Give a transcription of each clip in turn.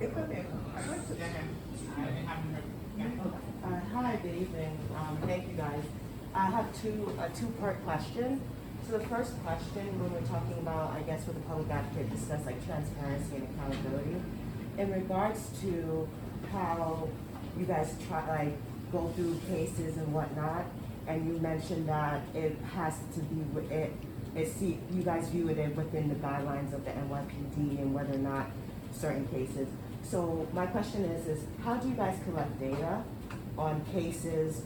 Hi, good evening. Thank you guys. I have a two-part question. So the first question, when we're talking about, I guess, what the public advocate discussed, like transparency and accountability, in regards to how you guys try, like, go through cases and whatnot, and you mentioned that it has to be you guys view it within the guidelines of the NYPD and whether or not certain cases. So my question is how do you guys collect data on cases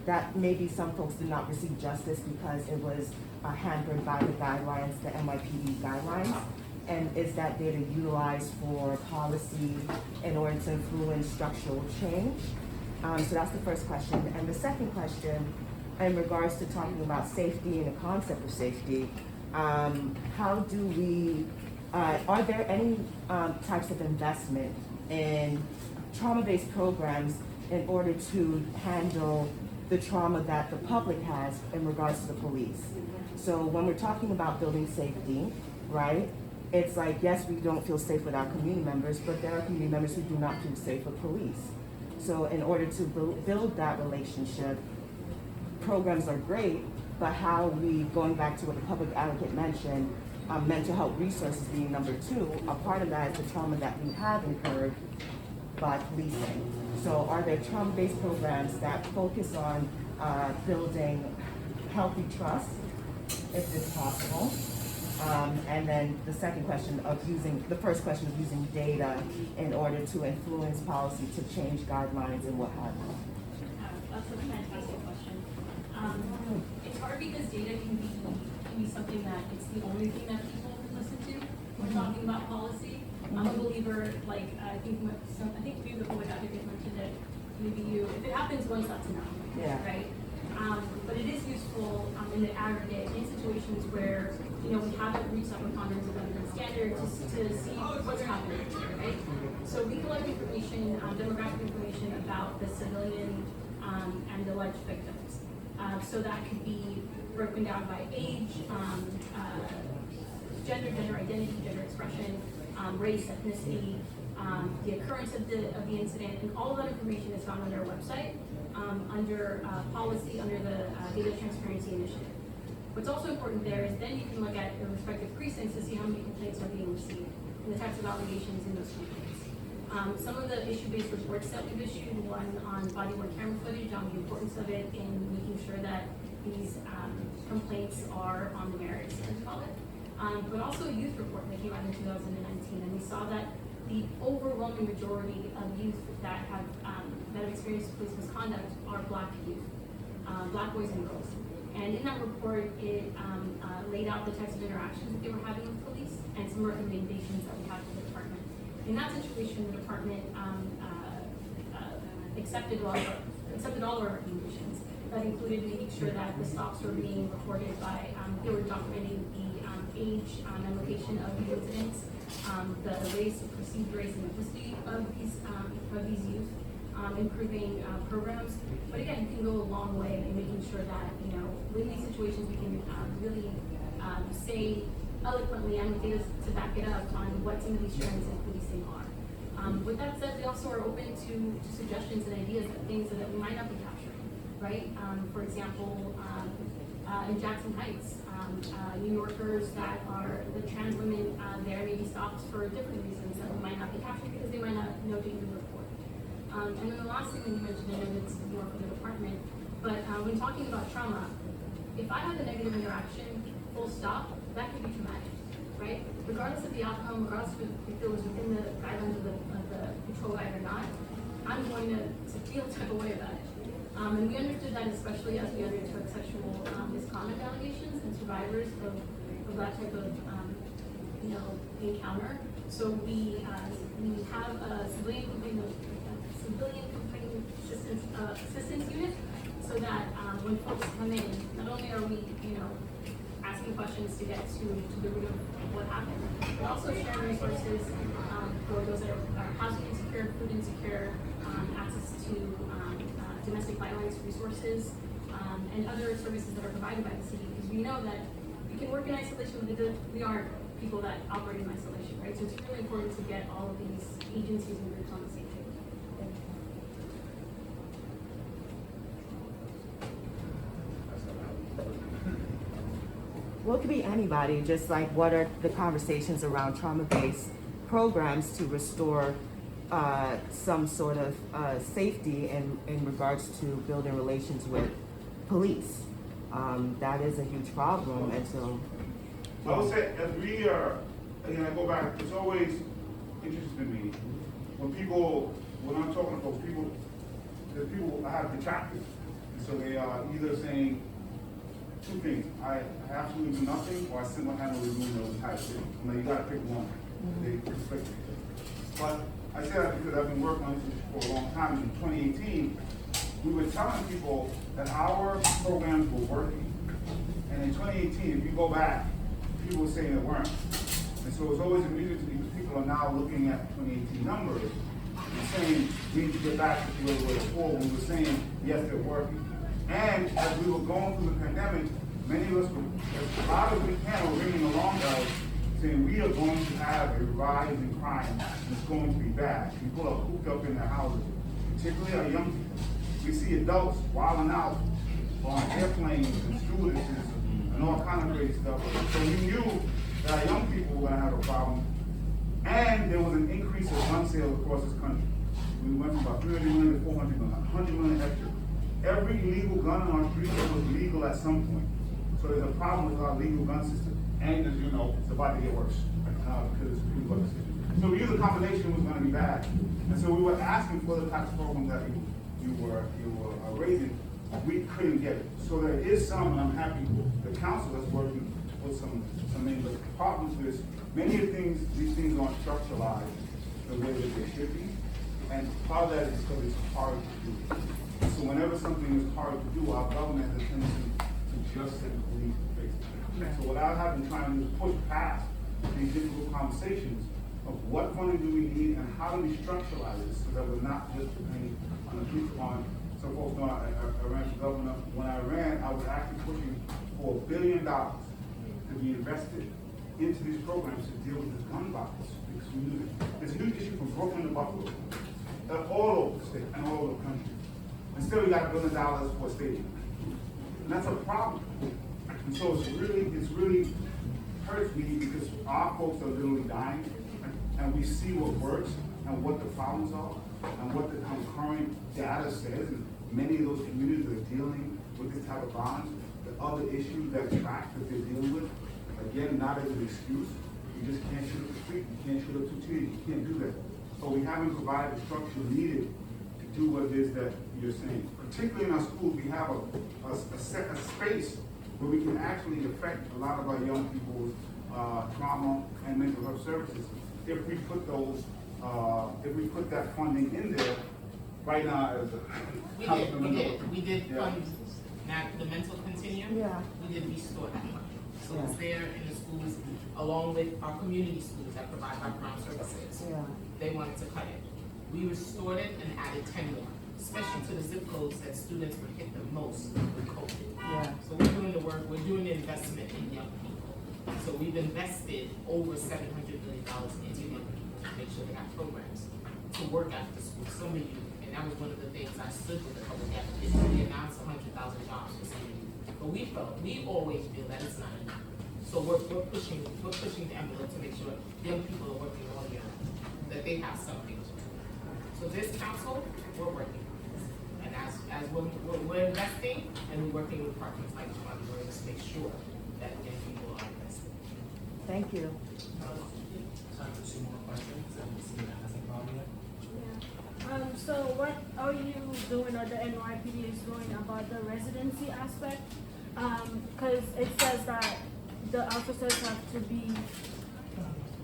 that maybe some folks did not receive justice because it was hampered by the guidelines, the NYPD guidelines? And is that data utilized for policy in order to influence structural change? So that's the first question. And the second question, in regards to talking about safety and the concept of safety, how do we, are there any types of investment in trauma-based programs in order to handle the trauma that the public has in regards to the police? So when we're talking about building safety, right, it's like, yes, we don't feel safe with our community members, but there are community members who do not feel safe with police. So in order to build that relationship, programs are great, but how we, going back to what the public advocate mentioned, mental health resources being number two, a part of that is the trauma that we have incurred by policing. So are there trauma-based programs that focus on building healthy trust, if it's possible? And then the second question of the first question of using data in order to influence policy to change guidelines and what have you. That's a fantastic question. It's hard because data can be something that it's the only thing that people listen to when talking about policy. I'm a believer, like I think you, the public advocate, mentioned it. Maybe you. If it happens once, that's enough. Yeah. Right. But it is useful in the aggregate in situations where we haven't reached that preponderance of evidence standard to see what's happening, right? So we collect information, demographic information about the civilian and alleged victims. So that could be broken down by age, gender identity, gender expression, race, ethnicity, the occurrence of the incident, and all of that information is found on our website under policy, under the Data Transparency Initiative. What's also important there is then you can look at the respective precincts to see how many complaints are being received and the types of allegations in those complaints. Some of the issue-based reports that we've issued, one on body-worn camera footage, on the importance of it in making sure that these complaints are on the merits, as we call it. But also a youth report that came out in 2019, and we saw that the overwhelming majority of youth that have experienced police misconduct are Black youth, Black boys and girls. And in that report, it laid out the types of interactions that they were having with police and some recommendations that we had for the department. In that situation, the department accepted all of our recommendations. That included making sure that the stops were being recorded by, they were documenting the age and location of the incidents, the race, perceived race and ethnicity of these youth, improving programs. But again, you can go a long way in making sure that, in these situations we can really say eloquently and with data to back it up on what some of these trends in policing are. With that said, we also are open to suggestions and ideas of things that we might not be capturing, right? For example, in Jackson Heights, New Yorkers that are the trans women there may be stopped for different reasons that we might not be capturing because they might not know to even report. And then the last thing that you mentioned, I know it's more for the department, but when talking about trauma, if I have a negative interaction, full stop, that could be traumatic, right? Regardless of the outcome, regardless if it was within the guidelines of the patrol guide or not, I'm going to feel a type of way about it. And we understood that especially as we undertook sexual misconduct allegations and survivors of that type of encounter. So we have a civilian complaint assistance unit, so that when folks come in, not only are we asking questions to get to the root of what happened, but also sharing resources for those that are housing insecure, food insecure, access to domestic violence resources, and other services that are provided by the city. Because we know that we can work in isolation, but we aren't people that operate in isolation, right? So it's really important to get all of these agencies and groups on the same page. Well, it could be anybody, just like what are the conversations around trauma-based programs to restore some sort of safety in regards to building relations with police. That is a huge problem, and so. I would say, as we are, again, I go back, it's always interesting to me when I'm talking to folks, the people have detractors. And so they are either saying two things: I absolutely do nothing, or I single-handedly ruin the entire city. Now you gotta pick one. They conflict. But I say that because I've been working on this for a long time. In 2018, we were telling people that our programs were working. And in 2018, if you go back, people were saying they weren't. And so it's always amusing to me because people are now looking at 2018 numbers and saying we need to get back to where we were before. We were saying, yes, they're working. And as we were going through the pandemic, many of us were, as loud as we can, were ringing alarm bells saying we are going to have a rise in crime and it's going to be bad. People are cooped up in their houses, particularly our young people. We see adults wilding out on airplanes and stewardesses and all kind of crazy stuff. So we knew that our young people were going to have a problem. And there was an increase of gun sales across this country. We went from about 300 million to 400 million, 100 million extra. Every illegal gun on our streets was legal at some point. So there's a problem with our legal gun system. And as you know, it's about to get worse because it's pretty much. So we knew the combination was going to be bad. And so we were asking for the types of programs that you were raising. We couldn't get it. So there is some, and I'm happy the council is working with some things, but the problem is many of these things aren't structuralized the way that they should be. And part of that is because it's hard to do. So whenever something is hard to do, our government has a tendency to just send police to fix it. So what I have been trying to do is push past these difficult conversations of what funding do we need and how do we structuralize this so that we're not just depending on the police department. So folks know I ran for governor. When I ran, I was actually pushing for $1 billion to be invested into these programs to deal with this gun violence. Because we knew that it's a huge issue from Brooklyn to Buffalo, all over the state and all over the country. And still we got $1 billion for a stadium. And that's a problem. And so it's really hurts me because our folks are literally dying and we see what works and what the problems are and what the concurrent data says. And many of those communities that are dealing with this type of violence, the other issues that track that they're dealing with, again, not as an excuse. You just can't shoot up the street, you can't shoot up 2 trees, you can't do that. So we haven't provided the structure needed to do what it is that you're saying. Particularly in our schools, we have a space where we can actually affect a lot of our young people's trauma and mental health services. If we put that funding in there, right now as we did fund the mental continuum. Yeah. We did restore that money. So Yeah. it's there in the schools, along with our community schools that provide background services. Yeah. They wanted to cut it. We restored it and added 10 more, especially to the zip codes that students were hit the most with COVID. Yeah. So we're doing the work, we're doing the investment in young people. So we've invested over $700 million into young people to make sure they have programs to work after school, some of you. And that was one of the things I stood with the public advocates. We announced 100,000 jobs for some of you. But we always feel that it's not enough. So we're pushing the envelope to make sure young people are working all year, that they have something to do. So this council, we're working. And as we're investing and we're working with partners like Johnny Williams to make sure that young people are invested. Thank you. Time for 2 more questions, and Selena hasn't gone yet. Yeah. So what are you doing, or the NYPD is doing about the residency aspect? Because it says that the officers have to be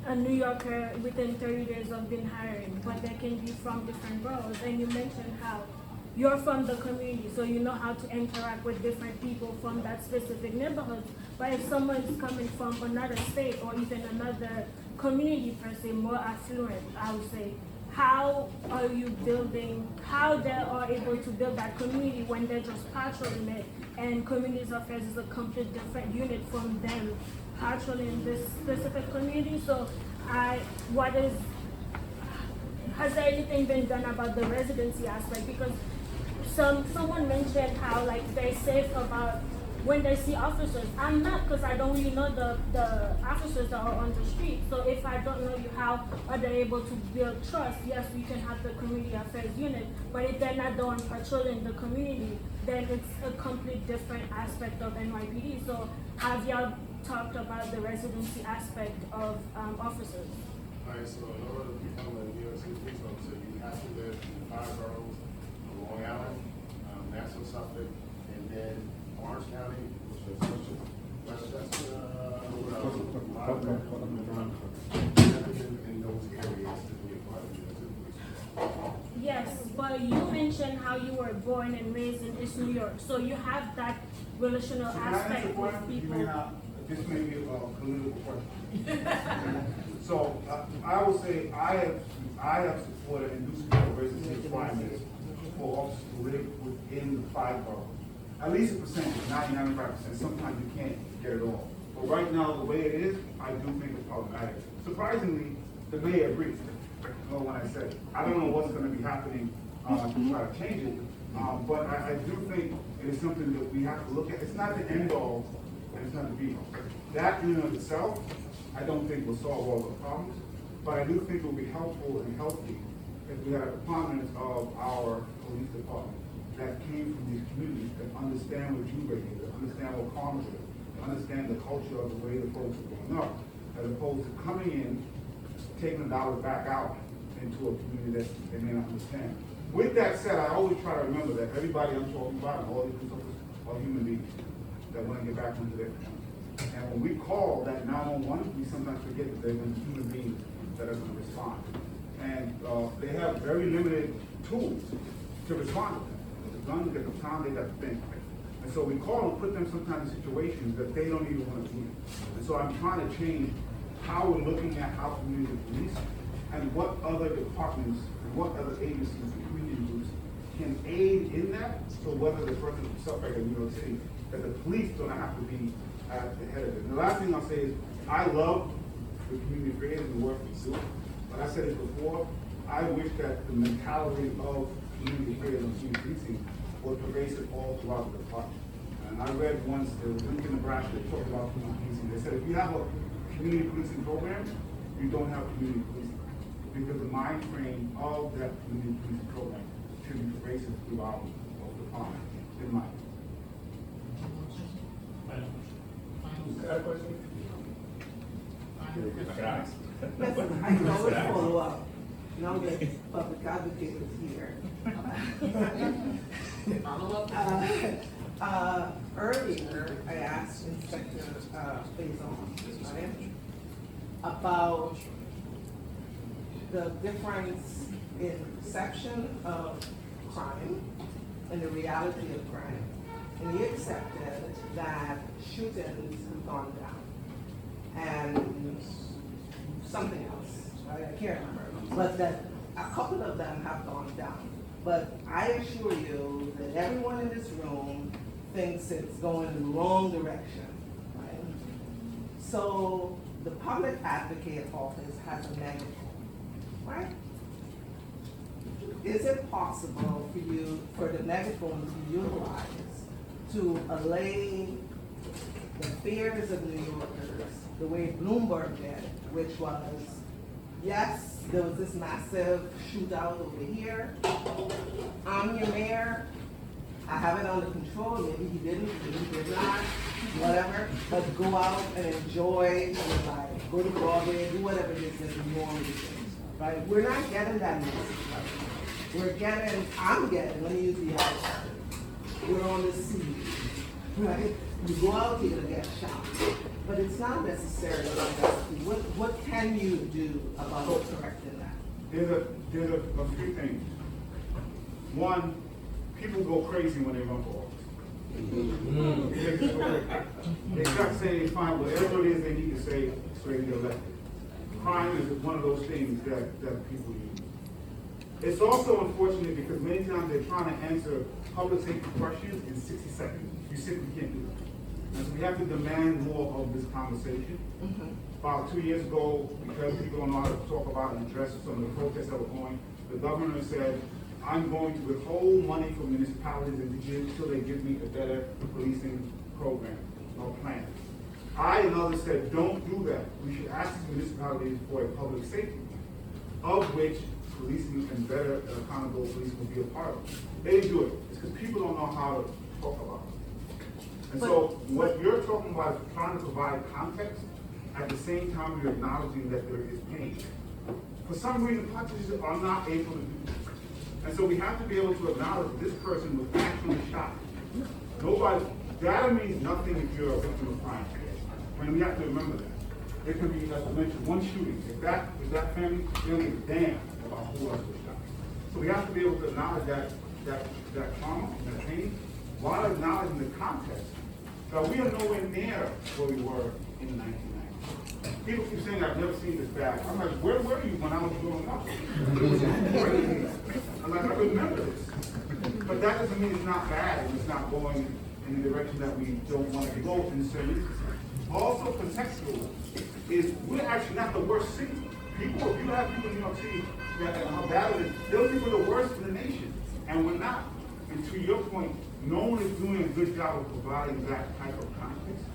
a New Yorker within 30 days of being hired, but they can be from different boroughs. And you mentioned how you're from the community, so you know how to interact with different people from that specific neighborhood. But if someone's coming from another state or even another community per se, more affluent, I would say, how are you building, how they are able to build that community when they're just patrolling it, and community affairs is a complete different unit from them patrolling this specific community. So has there anything been done about the residency aspect? Because someone mentioned how like they're safe about when they see officers. I'm not, because I don't really know the officers that are on the street. So if I don't know you, how are they able to build trust? Yes, we can have the community affairs unit, but if they're not the one patrolling the community, then it's a complete different aspect of NYPD. So have y'all talked about the residency aspect of officers? Alright, so in order to become a New York City police officer, you have to live in the 5 boroughs of Long Island, Nassau, Suffolk, and then Orange County, which is Westchester, in those areas to be a part of the New York City Police Department. Yes, but you mentioned how you were born and raised in East New York, so you have that relational Can I answer aspect the with question? You people. may not, this may be a political question. So, I will say, I have supported and do support residency requirements for officers to live within the 5 boroughs. At least a percentage, 95%, sometimes you can't get it all. But right now, the way it is, I do think it's problematic. Surprisingly, the mayor agrees. You know, when I said, I don't know what's gonna be happening, to try to change it, but I do think it is something that we have to look at. It's not the end all, and it's not the be all. That in and of itself, I don't think will solve all the problems, but I do think it will be helpful and healthy if we had a preponderance of our police department that came from these communities, that understand what Jubilee is, that understand what Carmel is, that understand the culture of the way the folks are growing up, as opposed to coming in, taking the dollars back out into a community that they may not understand. With that said, I always try to remember that everybody I'm talking about and all these consultants are human beings that want to get back into their family. And when we call that 911, we sometimes forget that they're going to be human beings that are going to respond. And they have very limited tools to respond to them. With the gun, they got the time, they got the thing. And so we call and put them sometimes in situations that they don't even want to be in. And so I'm trying to change how we're looking at our community police and what other departments and what other agencies and community groups can aid in that. So whether the person is suffering in New York City, that the police don't have to be at the head of it. And the last thing I'll say is, I love the community affairs and the work we do, but I said it before, I wish that the mentality of community affairs and community policing was pervasive all throughout the department. And I read once, the Lincoln, Nebraska, talked about community policing. They said, if you have a community policing program, you don't have community policing. Because the mind frame of that community policing program should be pervasive throughout the department, in my opinion. Got a question? Listen, I can always follow up. Now that public advocate is here. Follow up? Earlier, I asked Inspector Faison, right, about the difference in perception of crime and the reality of crime. And he accepted that shootings have gone down. And something else, I can't remember, but that a couple of them have gone down. But I assure you that everyone in this room thinks it's going in the wrong direction, right? So the public advocate office has a megaphone, right? Is it possible for you, for the megaphone to be utilized to allay the fears of New Yorkers the way Bloomberg did, which was, yes, there was this massive shootout over here. I'm your mayor. I have it under control. Maybe he didn't, maybe he did not, whatever. But go out and enjoy your life. Go to Broadway, do whatever it is that you normally do. Right? We're not getting that message. Right? We're getting, I'm getting, let me use the adjective. We're on the scene. Right? You go out, you're gonna get shot. But it's not necessarily like that. What can you do about correcting that? There's a few things. One, people go crazy when they run for office. They start saying they find whatever it is they need to say so they get elected. Crime is one of those things that people use. It's also unfortunate because many times they're trying to answer public safety questions in 60 seconds. You simply can't do that. And so we have to demand more of this conversation. About 2 years ago, because people don't know how to talk about and address some of the protests that were going, the governor said, I'm going to withhold money from municipalities until they give me a better policing program or plan. I and others said, don't do that. We should ask the municipalities for a public safety plan, of which policing and better accountable policing will be a part of. They didn't do it. It's because people don't know how to talk about it. And so what you're talking about is trying to provide context at the same time you're acknowledging that there is pain. For some reason, politicians are not able to do this. And so we have to be able to acknowledge this person was actually shot. Nobody, data means nothing if you're a victim of crime. I mean, we have to remember that. There could be, as I mentioned, one shooting. If that family, they don't give a damn about who else was shot. So we have to be able to acknowledge that trauma, that pain, while acknowledging the context that we are nowhere near where we were in the 1990s. People keep saying, I've never seen this bad. I'm like, where were you when I was growing up? It was crazy. I'm like, I remember this. But that doesn't mean it's not bad and it's not going in the direction that we don't want to go in certain instances. Also contextual is we're actually not the worst city. People, if you have people in New York City that how bad it is, those people are the worst in the nation. And we're not. And to your point, no one is doing a good job of providing that type of context.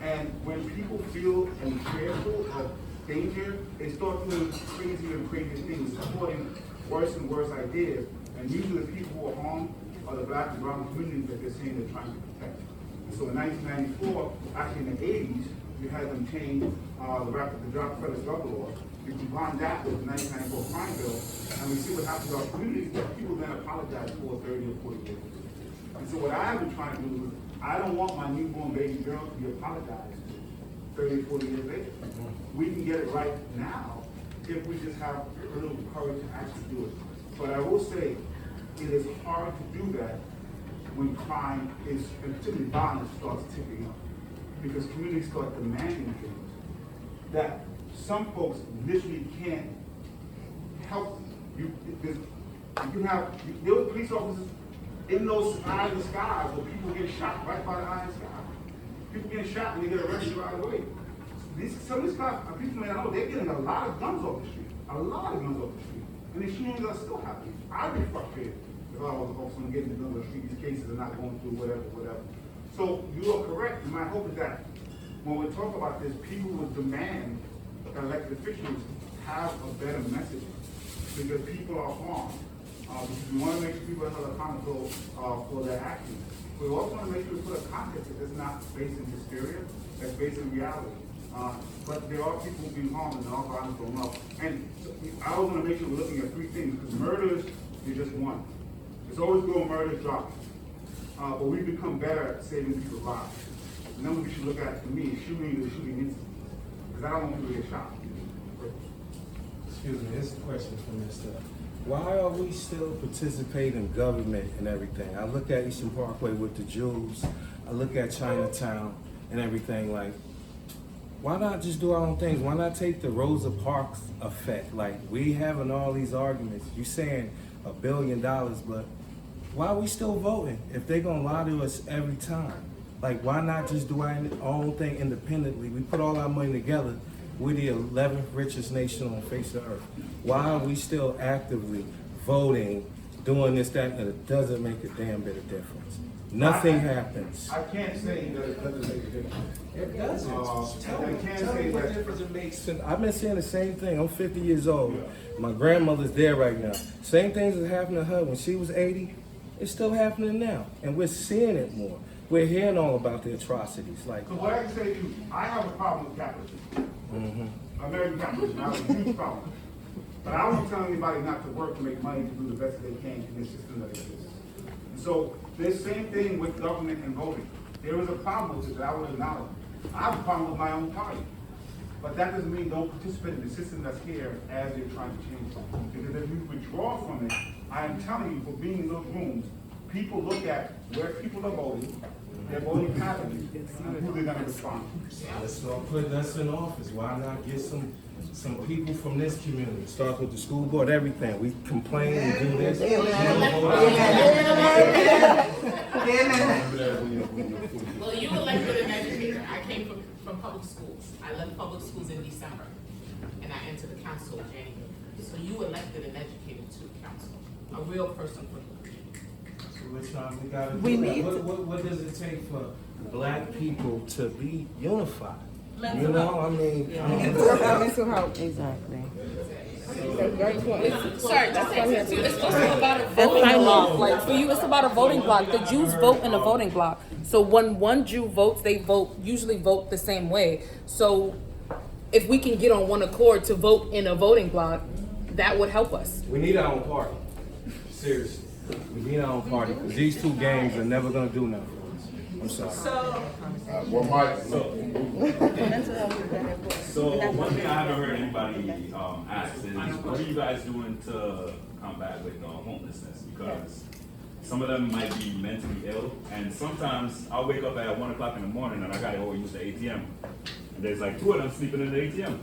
And when people feel and fearful of danger, they start doing crazier and crazier things, supporting worse and worse ideas. And usually the people who are harmed are the black and brown communities that they're saying they're trying to protect. And so in 1994, actually in the 80s, we had them change the drop credit drug law. We combine that with the 1994 crime bill, and we see what happens to our communities, that people then apologize for 30 or 40 years. And so what I have been trying to do is, I don't want my newborn baby girl to be apologized to 30 or 40 years later. We can get it right now if we just have a little courage to actually do it. But I will say, it is hard to do that when crime is, and particularly violence, starts ticking up. Because communities start demanding things that some folks literally can't help you. You have, there were police officers in those eye in the skies where people get shot right by the eye in the sky. People get shot and they get arrested right away. Some of these guys, people may not know, they're getting a lot of guns off the street. A lot of guns off the street. And the shootings are still happening. I'd be frustrated if I was also getting the guns off the street. These cases are not going through whatever. So you are correct. And my hope is that when we talk about this, people will demand that elected officials have a better message because people are harmed. We want to make sure people are held accountable for their actions. We also want to make sure we put a context that is not based in hysteria, that's based in reality. But there are people being harmed and there are violence going up. And so I always want to make sure we're looking at three things because murders is just one. It's always going murders drop. But we've become better at saving people's lives. And then we should look at, to me, shooting incidents. Because I don't want people to get shot. Excuse me, this is a question for Mr. Why are we still participating in government and everything? I look at Eastern Parkway with the Jews. I look at Chinatown and everything. Like, why not just do our own things? Why not take the Rosa Parks effect? Like, we having all these arguments. You saying $1 billion, but why are we still voting if they're gonna lie to us every time? Like, why not just do our own thing independently? We put all our money together. We're the 11th richest nation on the face of the earth. Why are we still actively voting, doing this, that, and it doesn't make a damn bit of difference? Nothing happens. I can't say that it doesn't make a difference. It doesn't. Tell I me can't say what that. difference it makes. I've been saying the same thing. I'm 50 years old. My grandmother's there right now. Same things that happened to her when she was 80, it's still happening now. And we're seeing it more. We're hearing all about the atrocities. Like, So what I can say to you, I have a problem with capitalism. American capitalism, I have a huge problem. But I won't tell anybody not to work to make money to do the best they can in the system that exists. And so this same thing with government and voting. There is a problem with it that I would acknowledge. I have a problem with my own party. But that doesn't mean don't participate in the system that's here as they're trying to change something. Because if you withdraw from it, I am telling you, for being in those rooms, people look at where people are voting, their voting patterns, and who they're going to respond to. let's start putting us in office. Why not get some some people from this community, starts with the school board, everything, we complain and do this. Amen. Remember that when you're Well, you elected an educator. I came from public schools. I left public schools in December, and I entered the council in January. So you elected an educator to the council, a real person from the community. So which one we gotta do We that? need What does it take for black people to be unified? Mental You know, I mean, Mental health, exactly. Very important. Sorry, that's what I'm here too. It's also about a voting block. Like for you, it's about a voting block. The Jews vote in a voting block. So when one Jew votes, they usually vote the same way. So if we can get on one accord to vote in a voting block, that would help us. we need our own party. Seriously, we need our own party, because these two gangs are never gonna do nothing for us. I'm sorry. well, Mike, So one thing I haven't heard anybody ask is, what are you guys doing to combat with homelessness? Because some of them might be mentally ill, and sometimes I'll wake up at 1 o'clock in the morning and I gotta go use the ATM. And there's like 2 of them sleeping in the ATM.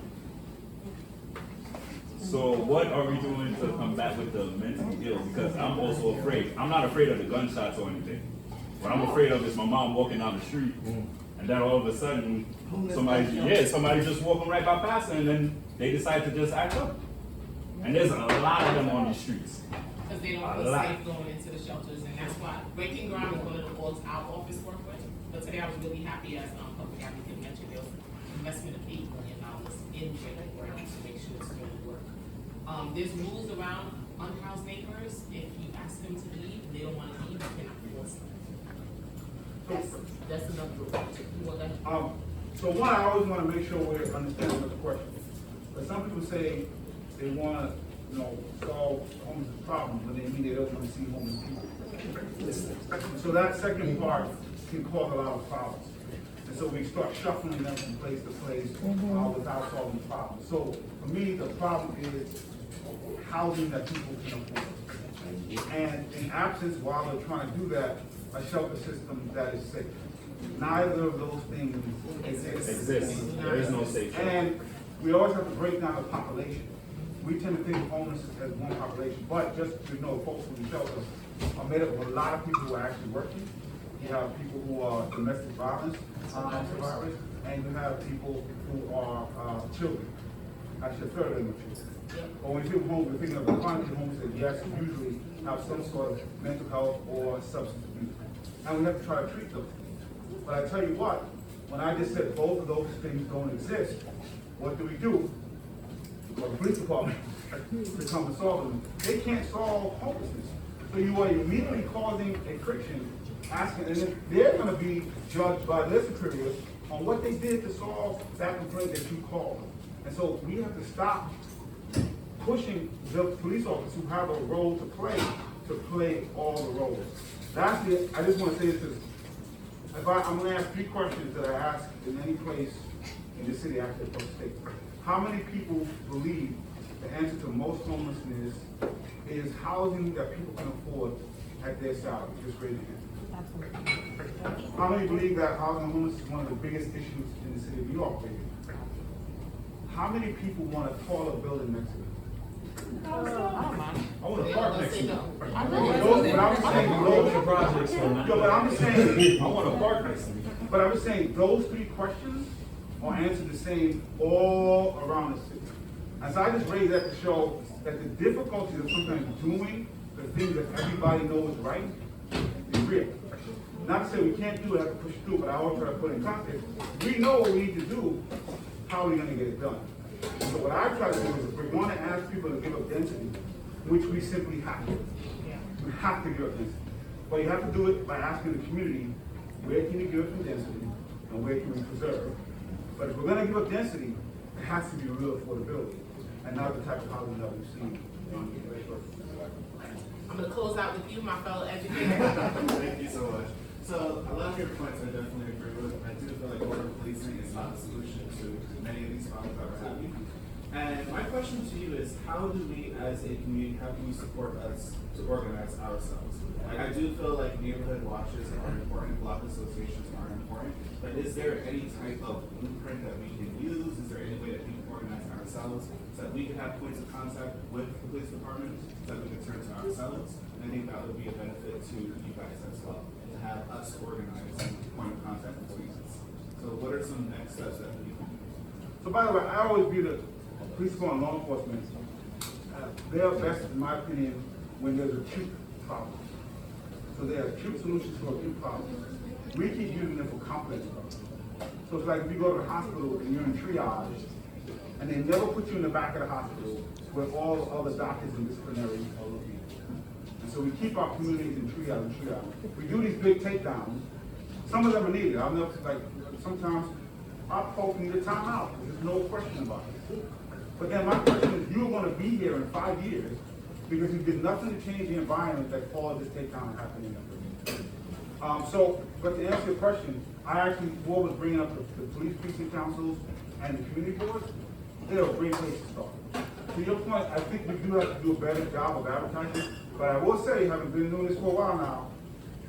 So what are we doing to combat with the mentally ill? Because I'm also afraid. I'm not afraid of the gunshots or anything. What I'm afraid of is my mom walking down the street, and then all of a sudden, somebody just walking right by past her, and then they decide to just act up. And there's a lot of them on these streets. Because they don't feel safe going into the shelters, and that's why Breaking Ground is one of the orgs our office work with. But today I was really happy as public advocate mentioned there was an investment of $8 million in Breaking Ground to make sure it's going to work. There's rules around unhoused neighbors. If you ask them to leave, they don't want to leave, you cannot force them. That's enough rule. You want that? So one, I always want to make sure we're understanding what the question is. But some people say they want to, solve homeless problems, but they mean they don't want to see homeless people. So that second part can cause a lot of problems. And so we start shuffling them from place to place without solving the problem. So for me, the problem is housing that people can afford. And in absence, while they're trying to do that, a shelter system that is safe. Neither of those things exist. There is no safe shelter. And we always have to break down the population. We tend to think of homelessness as one population, but just to know, folks from the shelter are made up of a lot of people who are actually working. You have people who are domestic violence survivors, and you have people who are children. Actually, a third of them are children. But when you think of homeless, we're thinking of the chronically homeless that yes, usually have some sort of mental health or substance abuse. And we have to try to treat them. But I tell you what, when I just said both of those things don't exist, what do we do? Well, the police department to come and solve them. They can't solve homelessness. So you are immediately causing a friction, asking, and then they're going to be judged by their superiors on what they did to solve that complaint that you called. And so we have to stop pushing the police officers who have a role to play all the roles. Lastly, I just want to say this. I'm going to ask 3 questions that I ask in any place in the city after the state. How many people believe the answer to most homelessness is housing that people can afford at their salary? Just raise your hand. How many believe that housing homelessness is one of the biggest issues in the city of New York? How many people want a taller building next to them? I want a park next to me. But I'm just saying, I want a park next to me. But I'm just saying, those 3 questions are answered the same all around the city. And so I just raised that to show that the difficulties of sometimes doing the things that everybody knows is right is real. Not to say we can't do it, have to push through, but I always try to put in context. We know what we need to do, how are we going to get it done? So what I try to do is if we want to ask people to give up density, which we simply have to. We have to give up density. But you have to do it by asking the community, where can you give up some density and where can we preserve? But if we're going to give up density, it has to be real affordability and not the type of housing that we've seen. I'm going to close out with you, my fellow educator. Thank you so much. So a lot of your points I definitely agree with. I do feel like over policing is not the solution to many of these problems that are happening. And my question to you is, how do we as a community, how can you support us to organize ourselves? Like, I do feel like neighborhood watches are important, block associations are important, but is there any type of blueprint that we can use? Is there any way that we can organize ourselves, so that we can have points of contact with the police department, so that we can turn to ourselves. And I think that would be a benefit to you guys as well, to have us organize and point of contact between us. So what are some next steps that we can do? So by the way, I always view the police and law enforcement, they are best, in my opinion, when there's acute problems. So there are acute solutions for acute problems. We keep using them for complex problems. So it's like if you go to the hospital and you're in triage, and they never put you in the back of the hospital where all the other doctors and disciplinaries are looking. And so we keep our communities in triage and triage. We do these big takedowns. Some of them are needed. I'll never, like, sometimes our folks need a timeout. There's no question about it. But then my question is, you're gonna be here in 5 years because you did nothing to change the environment that caused this takedown happening. But to answer your question, I actually, Ward was bringing up the police precinct councils and the community boards. They're a great place to start. To your point, I think we do have to do a better job of advertising, but I will say, having been doing this for a while now,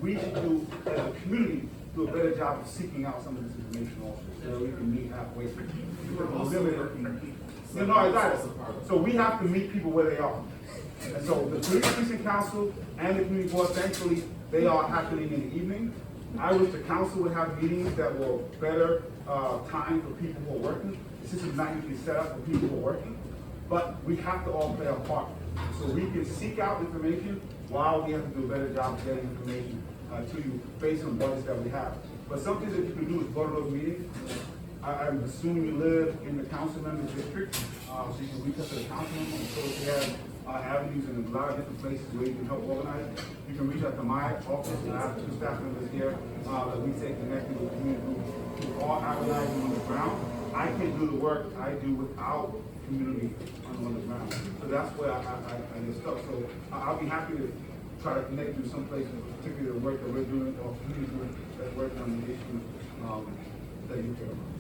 we should do, as a community, do a better job of seeking out some of this information also, so we can meet halfway. We're also working on people. You know, exactly. So we have to meet people where they are. And so the police precinct council and the community board, thankfully, they are happening in the evening. I wish the council would have meetings that were better timed for people who are working. The system is not usually set up for people who are working, but we have to all play our part. So we can seek out information while we have to do a better job of getting information to you based on what it is that we have. But something that you can do is go to those meetings. I'm assuming you live in the council member's district, so you can reach out to the council member, and so if you have avenues in a lot of different places where you can help organize. You can reach out to my office, and I have 2 staff members here that we stay connected with community groups who are organizing on the ground. I can't do the work I do without community on the ground. So that's where I get stuck. So I'll be happy to try to connect you to some places, particularly the work that we're doing, or community group that's working on the issue that you care about.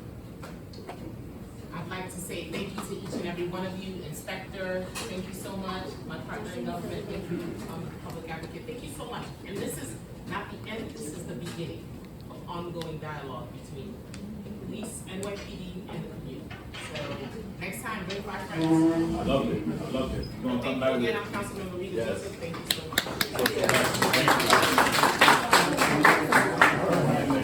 I'd like to say thank you to each and every one of you. Inspector, thank you so much. My partner in government, thank you. Public advocate, thank you so much. And this is not the end, this is the beginning of ongoing dialogue between the police, NYPD, and the community. So next time, bring 5 friends. I loved it. I loved it. You're gonna come Thank back you with again, I'm Councilmember Rita Yes. Joseph. Thank you so much. Thank you.